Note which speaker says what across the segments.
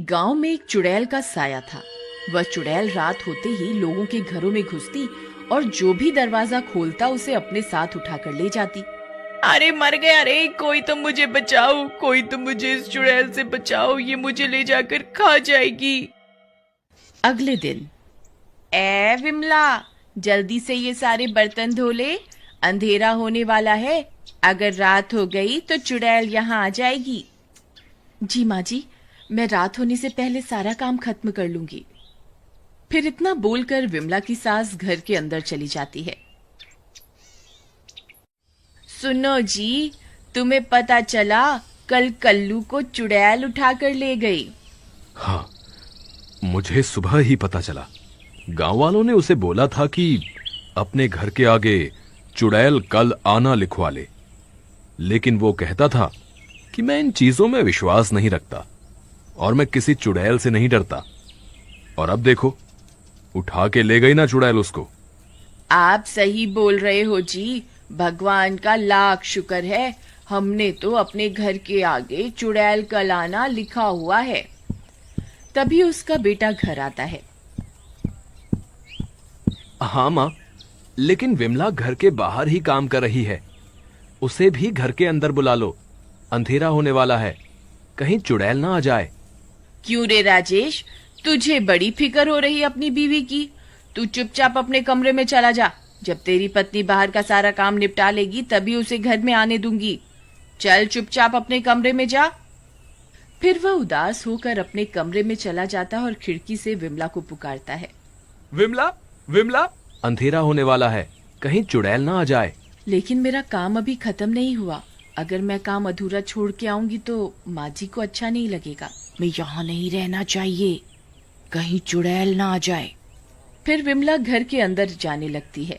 Speaker 1: गांव में एक चुड़ैल का साया था। वह चुड़ैल रात होते ही लोगों के घरों में घुसती और जो भी दरवाजा खोलता उसे अपने साथ उठाकर ले जाती। अरे मर गया रे, कोई तो मुझे बचाओ, कोई तो मुझे इस चुड़ैल से बचाओ, ये मुझे ले जाकर खा जाएगी। अगले दिन, ए विमला, जल्दी से ये सारे बर्तन धो ले, अंधेरा होने वाला है। अगर रात हो गई तो चुड़ैल यहाँ आ जाएगी। जी माँ जी, मैं रात होने से पहले सारा काम खत्म कर लूंगी। फिर इतना बोलकर विमला की सास घर के अंदर चली जाती है। सुनो जी, तुम्हें पता चला कल कल्लू को चुड़ैल उठाकर ले गई।
Speaker 2: हाँ, मुझे सुबह ही पता चला। गांव वालों ने उसे बोला था कि अपने घर के आगे चुड़ैल कल आना लिखवा ले, लेकिन वो कहता था कि मैं इन चीजों में विश्वास नहीं रखता और मैं किसी चुड़ैल से नहीं डरता। और अब देखो, उठा के ले गई ना चुड़ैल उसको।
Speaker 1: आप सही बोल रहे हो जी, भगवान का लाख शुक्र है, हमने तो अपने घर के आगे चुड़ैल कल आना लिखा हुआ है। तभी उसका बेटा घर आता है।
Speaker 2: हाँ माँ, लेकिन विमला घर के बाहर ही काम कर रही है, उसे भी घर के अंदर बुला लो, अंधेरा होने वाला है, कहीं चुड़ैल ना आ जाए।
Speaker 1: क्यों रे राजेश, तुझे बड़ी फिक्र हो रही अपनी बीवी की। तू चुपचाप अपने कमरे में चला जा, जब तेरी पत्नी बाहर का सारा काम निपटा लेगी तभी उसे घर में आने दूंगी। चल चुपचाप अपने कमरे में जा। फिर वह उदास होकर अपने कमरे में चला जाता और खिड़की से विमला को पुकारता है।
Speaker 2: विमला, विमला, अंधेरा होने वाला है, कहीं चुड़ैल ना आ जाए।
Speaker 1: लेकिन मेरा काम अभी खत्म नहीं हुआ, अगर मैं काम अधूरा छोड़ के आऊंगी तो माँ जी को अच्छा नहीं लगेगा। मैं यहाँ नहीं रहना चाहिए, कहीं चुड़ैल ना आ जाए। फिर विमला घर के अंदर जाने लगती है।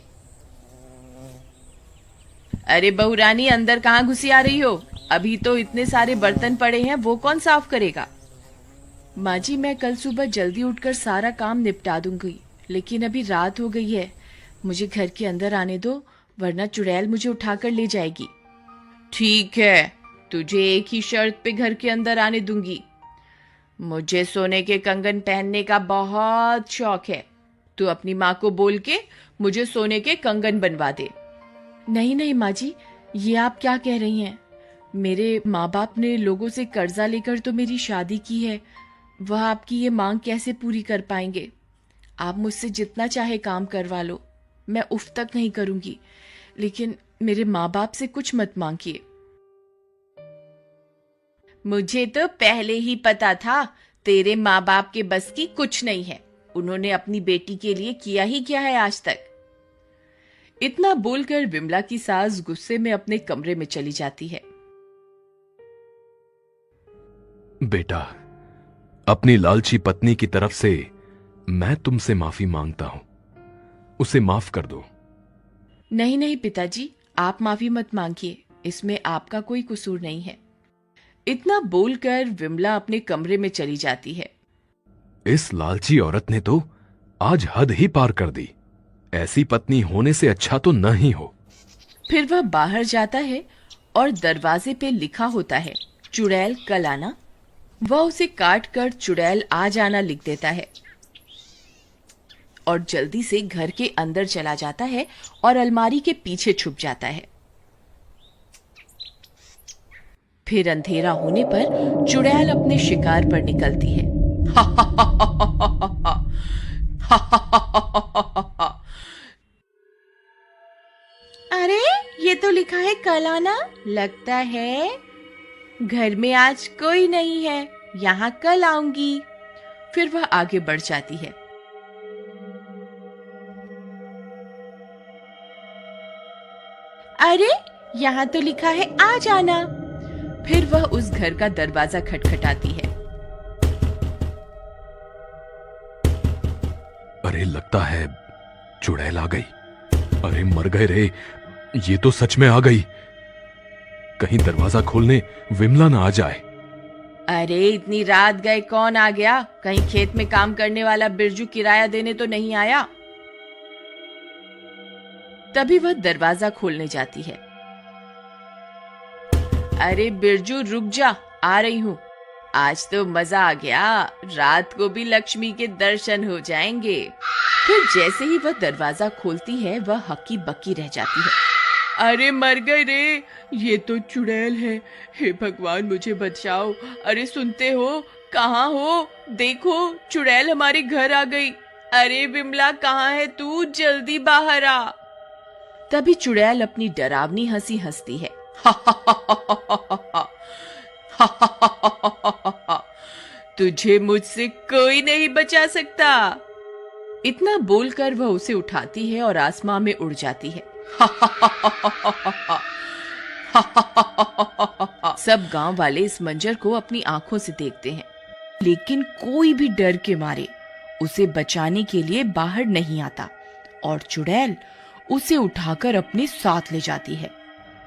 Speaker 1: अरे बहू रानी, अंदर कहाँ घुसी आ रही हो? अभी तो इतने सारे बर्तन पड़े हैं, वो कौन साफ करेगा? माँ जी, मैं कल सुबह जल्दी उठकर सारा काम निपटा दूंगी, लेकिन अभी रात हो गई है, मुझे घर के अंदर आने दो, वरना चुड़ैल मुझे उठाकर ले जाएगी। ठीक है, तुझे एक ही शर्त पे घर के अंदर आने दूंगी। मुझे सोने के कंगन पहनने का बहुत शौक है, तू अपनी माँ को बोल के मुझे सोने के कंगन बनवा दे। नहीं नहीं माँ जी, ये आप क्या कह रही हैं? मेरे माँ बाप ने लोगों से कर्जा लेकर तो मेरी शादी की है, वह आपकी ये मांग कैसे पूरी कर पाएंगे? आप मुझसे जितना चाहे काम करवा लो, मैं उफ तक नहीं करूंगी, लेकिन मेरे माँ बाप से कुछ मत मांगिए। मुझे तो पहले ही पता था तेरे माँ बाप के बस की कुछ नहीं है, उन्होंने अपनी बेटी के लिए किया ही क्या है आज तक। इतना बोलकर विमला की सास गुस्से में अपने कमरे में चली जाती है।
Speaker 2: बेटा, अपनी लालची पत्नी की तरफ से मैं तुमसे माफी मांगता हूं, उसे माफ कर दो।
Speaker 1: नहीं नहीं पिताजी, आप माफी मत मांगिए, इसमें आपका कोई कसूर नहीं है। इतना बोलकर विमला अपने कमरे में चली जाती है।
Speaker 2: इस लालची औरत ने तो आज हद ही पार कर दी, ऐसी पत्नी होने से अच्छा तो न ही हो।
Speaker 1: फिर वह बाहर जाता है और दरवाजे पे लिखा होता है, चुड़ैल कल आना। वह उसे काट कर चुड़ैल आ जाना लिख देता है और जल्दी से घर के अंदर चला जाता है और अलमारी के पीछे छुप जाता है। फिर अंधेरा होने पर चुड़ैल अपने शिकार पर निकलती है। अरे ये तो लिखा है कल आना, लगता है घर में आज कोई नहीं है, यहाँ कल आऊंगी। फिर वह आगे बढ़ जाती है। अरे यहाँ तो लिखा है आ जाना। फिर वह उस घर का दरवाजा खटखटाती है।
Speaker 2: अरे लगता है चुड़ैल आ गई। अरे मर गए रे, ये तो सच में आ गई। कहीं दरवाजा खोलने विमला ना आ जाए।
Speaker 1: अरे इतनी रात गए कौन आ गया? कहीं खेत में काम करने वाला बिरजू किराया देने तो नहीं आया? तभी वह दरवाजा खोलने जाती है। अरे बिरजू रुक जा, आ रही हूं। आज तो मजा आ गया, रात को भी लक्ष्मी के दर्शन हो जाएंगे। फिर जैसे ही वह दरवाजा खोलती है वह हक्की बक्की रह जाती है। अरे मर गए रे, ये तो चुड़ैल है। हे भगवान मुझे बचाओ। अरे सुनते हो, कहाँ हो? देखो चुड़ैल हमारे घर आ गई। अरे विमला कहाँ है तू? जल्दी बाहर आ। तभी चुड़ैल अपनी डरावनी हंसी हंसती है। तुझे मुझसे कोई नहीं बचा सकता। इतना बोलकर वह उसे उठाती है और आसमां में उड़ जाती है। सब गांव वाले इस मंजर को अपनी आंखों से देखते हैं, लेकिन कोई भी डर के मारे उसे बचाने के लिए बाहर नहीं आता और चुड़ैल उसे उठाकर अपने साथ ले जाती है।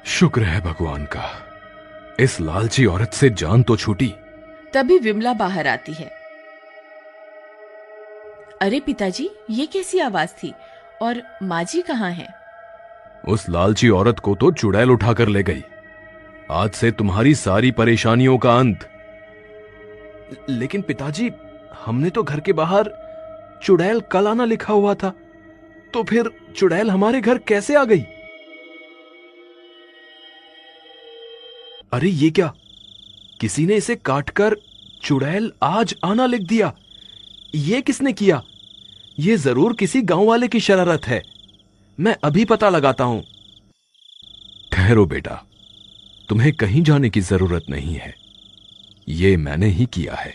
Speaker 2: शुक्र है भगवान का, इस लालची औरत से जान तो छूटी।
Speaker 1: तभी विमला बाहर आती है। अरे पिताजी, ये कैसी आवाज थी और माँ जी कहाँ हैं?
Speaker 2: उस लालची औरत को तो चुड़ैल उठाकर ले गई। आज से तुम्हारी सारी परेशानियों का अंत। लेकिन पिताजी, हमने तो घर के बाहर चुड़ैल कल आना लिखा हुआ था, तो फिर चुड़ैल हमारे घर कैसे आ गई? अरे ये क्या, किसी ने इसे काटकर चुड़ैल आज आना लिख दिया। ये किसने किया? ये जरूर किसी गांव वाले की शरारत है। मैं अभी पता लगाता हूं। ठहरो बेटा, तुम्हें कहीं जाने की जरूरत नहीं है। ये मैंने ही किया है।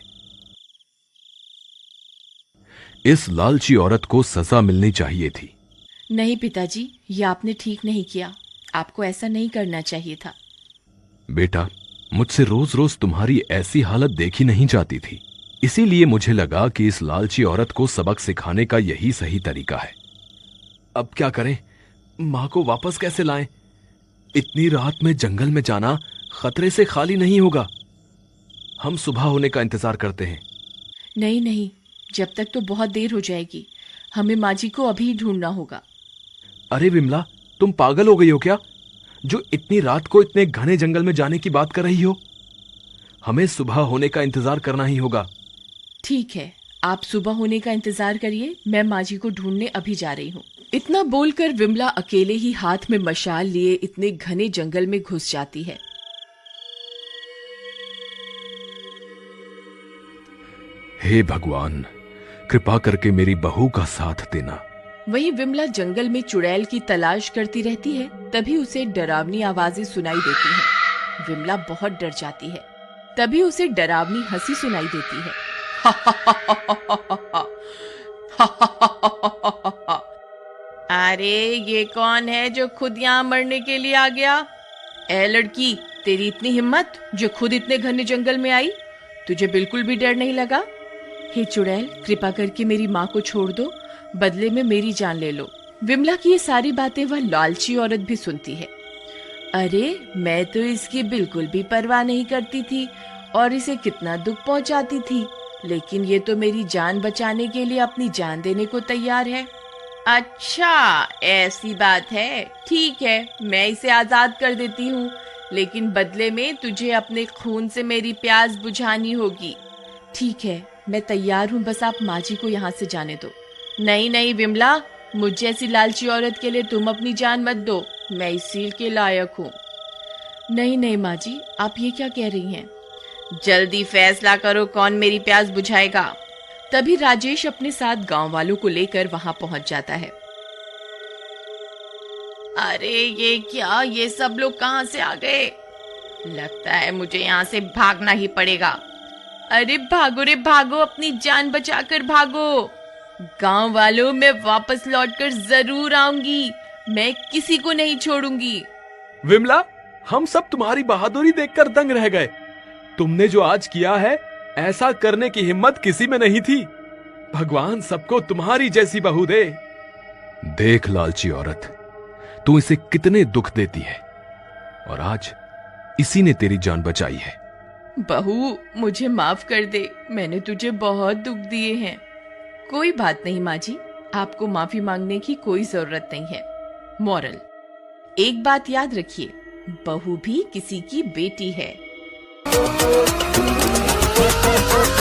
Speaker 2: इस लालची औरत को सजा मिलनी चाहिए थी।
Speaker 1: नहीं पिताजी, ये आपने ठीक नहीं किया। आपको ऐसा नहीं करना चाहिए था।
Speaker 2: बेटा, मुझसे रोज रोज तुम्हारी ऐसी हालत देखी नहीं जाती थी, इसीलिए मुझे लगा कि इस लालची औरत को सबक सिखाने का यही सही तरीका है। अब क्या करें? मां को वापस कैसे लाएं? इतनी रात में जंगल में जाना खतरे से खाली नहीं होगा। हम सुबह होने का इंतजार करते हैं।
Speaker 1: नहीं नहीं, जब तक तो बहुत देर हो जाएगी। हमें माँ जी को अभी ढूंढना होगा।
Speaker 2: अरे विमला, तुम पागल हो गई हो क्या, जो इतनी रात को इतने घने जंगल में जाने की बात कर रही हो? हमें सुबह होने का इंतजार करना ही होगा।
Speaker 1: ठीक है, आप सुबह होने का इंतजार करिए, मैं माँ जी को ढूंढने अभी जा रही हूँ। इतना बोलकर विमला अकेले ही हाथ में मशाल लिए इतने घने जंगल में घुस जाती है।
Speaker 2: हे भगवान, कृपा करके मेरी बहू का साथ देना।
Speaker 1: वहीं विमला जंगल में चुड़ैल की तलाश करती रहती है। तभी उसे डरावनी आवाजें सुनाई देती हैं। विमला बहुत डर जाती है। तभी उसे डरावनी हंसी सुनाई देती है। अरे ये कौन है जो खुद यहाँ मरने के लिए आ गया? ए लड़की, तेरी इतनी हिम्मत जो खुद इतने घने जंगल में आई? तुझे बिल्कुल भी डर नहीं लगा? हे चुड़ैल, कृपा करके मेरी माँ को छोड़ दो, बदले में मेरी जान ले लो। विमला की ये सारी बातें वह लालची औरत भी सुनती है। अरे मैं तो इसकी बिल्कुल भी परवाह नहीं करती थी और इसे कितना दुख पहुंचाती थी, लेकिन ये तो मेरी जान बचाने के लिए अपनी जान देने को तैयार है। अच्छा ऐसी बात है, ठीक है, मैं इसे आजाद कर देती हूँ, लेकिन बदले में तुझे अपने खून से मेरी प्यास बुझानी होगी। ठीक है, मैं तैयार हूँ, बस आप माँ जी को यहाँ से जाने दो। नहीं नहीं विमला, मुझ जैसी लालची औरत के लिए तुम अपनी जान मत दो, मैं इस सील के लायक हूँ। नहीं नहीं माँ जी, आप ये क्या कह रही हैं? जल्दी फैसला करो, कौन मेरी प्यास बुझाएगा। तभी राजेश अपने साथ गांव वालों को लेकर वहां पहुंच जाता है। अरे ये क्या, ये सब लोग कहां से आ गए? लगता है मुझे यहाँ से भागना ही पड़ेगा। अरे भागो रे भागो, अपनी जान बचाकर भागो। गांव वालों, मैं वापस लौटकर जरूर आऊंगी, मैं किसी को नहीं छोड़ूंगी।
Speaker 2: विमला, हम सब तुम्हारी बहादुरी देखकर दंग रह गए। तुमने जो आज किया है, ऐसा करने की हिम्मत किसी में नहीं थी। भगवान सबको तुम्हारी जैसी बहू दे। देख लालची औरत, तू इसे कितने दुख देती है और आज इसी ने तेरी जान बचाई है।
Speaker 1: बहू मुझे माफ कर दे, मैंने तुझे बहुत दुख दिए हैं। कोई बात नहीं माँ जी, आपको माफी मांगने की कोई जरूरत नहीं है। मॉरल, एक बात याद रखिए, बहू भी किसी की बेटी है।